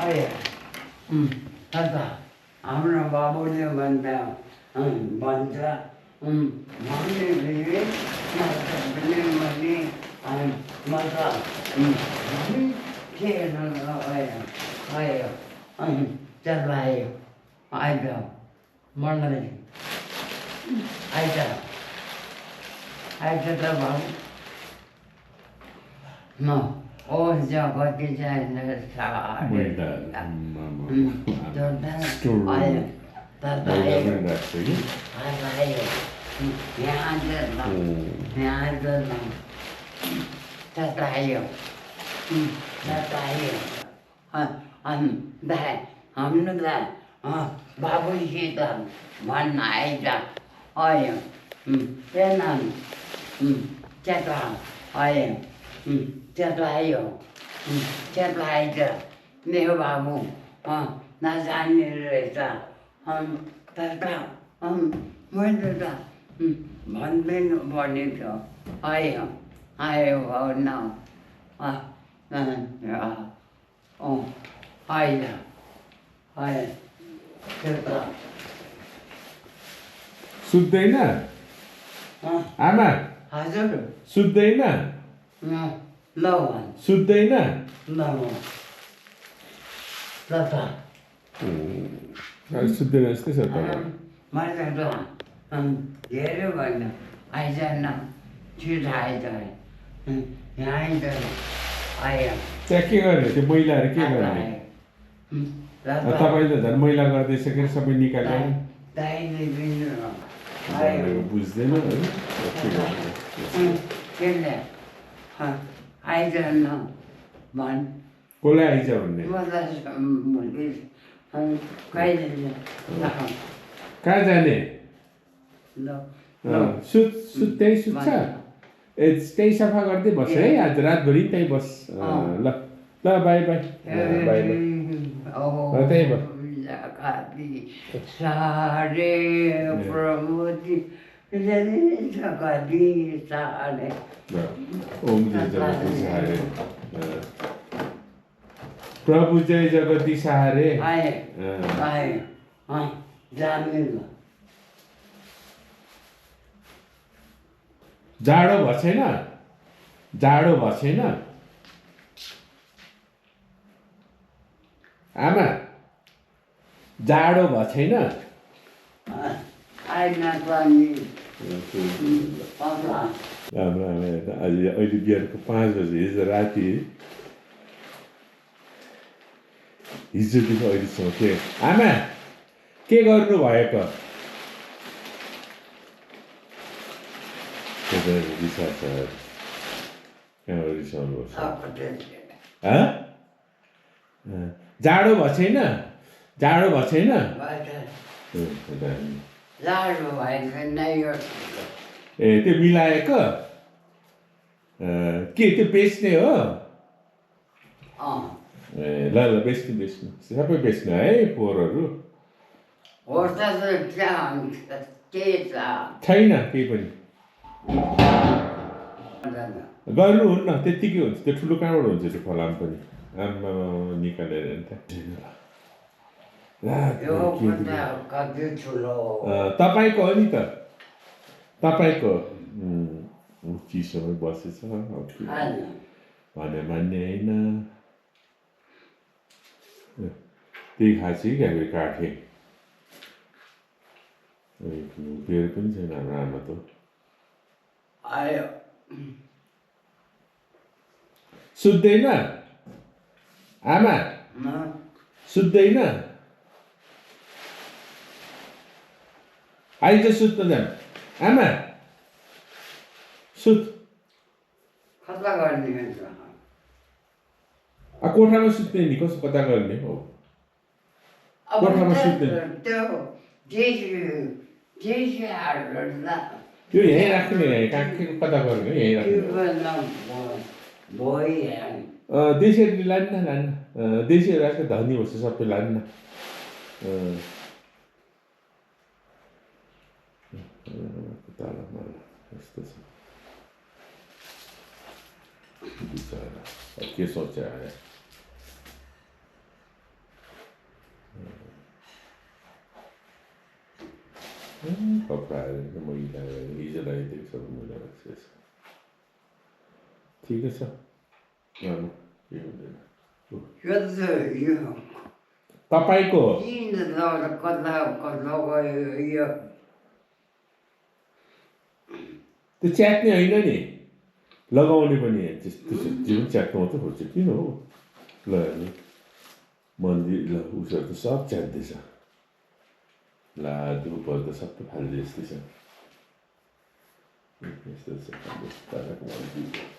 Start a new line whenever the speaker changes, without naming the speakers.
आयो दादा हाम्रो बाबुले भन्छ भन्छ मम्मीले भने मतलब के आयो अनि चलायो आइज मलाई आइज आइज त भाउ न ओ जगति चाहिँ सारे आयो दादा आयो यहाँ Tatayo. Tatayo. Hamno da. Babu Sita. One night. I am. Then Chata. I am. Chatayo. Chatayo. Neo Babu. Nazani Reta. Tata. When the one man wanted to. I am. I will now. Oh, I
सुत्दैन आमा
हजुर
सुत्दैन
ल
सुत्दैन
ल लता
सुत्दैन जस्तै छ त
मैले त धेरै भएन आइज न छिटो आइज यहाँ आइज आयो
त्यहाँ के गर्ने त्यो मैलाहरू के गर्ने तपाईँले झन् मैला गरिदिइसकेर सबै निकालेर
दाइले दिनु
बुझ्दैन
त्यसले आइज न भन्
कसलाई आइज भन्ने
कहिले
कहाँ जाने
ल
सुत त्यहीँ सुत्छ ए त्यहीँ सफा गर्दै बस है आज रातभरि त्यहीँ बस ल ल बाई बाई बाई बाई त्यहीँ बस
सारे प्रमोदी जगदी सारे
ओम जय जगती सहारे प्रभु जय जगती सहारे
आए आए जाने
जाडो भएको छैन जाडो भएको छैन आमा जाडो भएको छैन राम्रो आमा आज अहिले बिहानको 5 बजे हिजो राति हिजोदेखि अहिलेसम्म के आमा के गर्नु भएको रिसार्च कहाँबाट रिसाउनु पर्छ जाडो भएको छैन जाडो भएको छैन ए त्यो मिलाएको के त्यो बेच्ने हो ए ल ल बेच्नु बेच्नु सबै बेच्नु है पोहोरहरू छैन केही पनि गर्नुहुन्न त्यत्तिकै हुन्छ त्यो ठुलो कहाँबाट हुन्छ त्यो फलाम पनि आमा निकालेर तपाईँको हो नि त तपाईँको चिसोमै बसेछ भने मान्ने होइन त्यही खाँची क्या काठे बेर पनि छैन हाम्रो आमा त
आयो
सुत्दैन आमा सुत्दैन आइज सुत्न जान आमा सुत
कता गर्ने
कोठामा सुत्ने नि कसो कता गर्ने हो कोठामा सुत्ने त्यो यहीँ राख्ने कहाँ कता गर्ने यहीँ राख्ने देशीहरूले लान्न लान्न देशीहरू आजकल धनी भएछ सबै लान्न यस्तो छ बिचरा के सोचे आयो कपडा मैला हिजो लगाइदिएको सब मैला राख्छ ठिकै छ के हुँदैन तपाईँको त्यो च्यात्ने होइन नि लगाउने पनि त्यस्तो जीवन च्यात्नु मात्रै खोज्छ किन हो ल हेर्नु मन्दिर ल उसहरू त सब च्यात्दैछ ला धुपहरू त सबै फालिदिए जस्तै छ यस्तो छ